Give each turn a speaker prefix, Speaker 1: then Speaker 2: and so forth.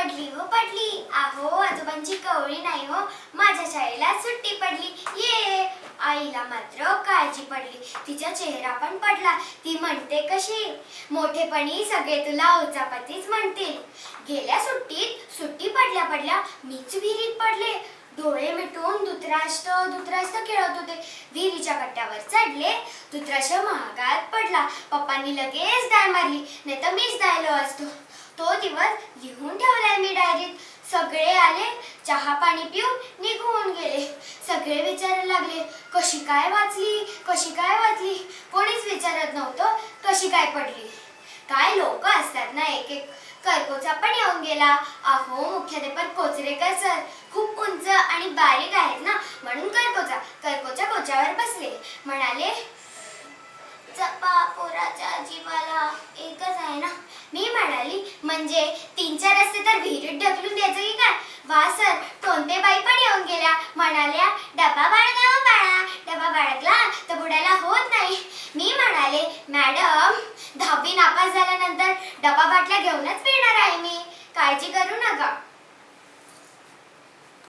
Speaker 1: पडली हो पडली, आहो आजोबांची कवळी नाही हो, माझ्या शाळेला सुट्टी पडली ये. आईला मात्र काळजी पडली, तिचा चेहरा पण पडला. ती म्हणते कशी, मोठेपणी सगळे तुला ओचापतीच म्हणतील. गेल्या सुट्टीत सुट्टी पडल्या पडल्या मीच विहिरीत पडले. डोळे मिटून धुतराष्ट्र खेळत होते. विहिरीच्या कट्ट्यावर चढले, धुतराष्ट्र महागात पडला. पप्पांनी लगेच डाय मारली, नाही तर मीच डायलो असतो. तो दिवस लिहून ठेवलाय मी डायरीत. सगळे आले, चहा पाणी पिऊन निघून गेले. सगळे विचारायला लागले, कशी काय वाचली. कोणीच विचारत नव्हतं कशी काय पडली. काय लोक असतात ना एक एक. करकोचा पण येऊन गेला. अहो मुख्याध्यापक कोचरेकर सर खूप उंच आणि बारीक आहेत ना, म्हणून करकोच्या कोच्यावर बसले. म्हणाले, जपा पोराच्या जीवाला एकच आहे ना. मी म्हणाली, म्हणजे 3-4 रस्ते तर विहिरीत ढकलून द्यायचं की काय. वा सर, टोनतेबाई पण येऊन गेल्या. म्हणाल्या, डबा बाळगा हो बाळा, डबा बाळगला तर बुडायला होत नाही. मी म्हणाले, मॅडम 10वी नापास झाल्यानंतर डबा बाटल्या घेऊनच फिरणार आहे मी, काळजी करू नका.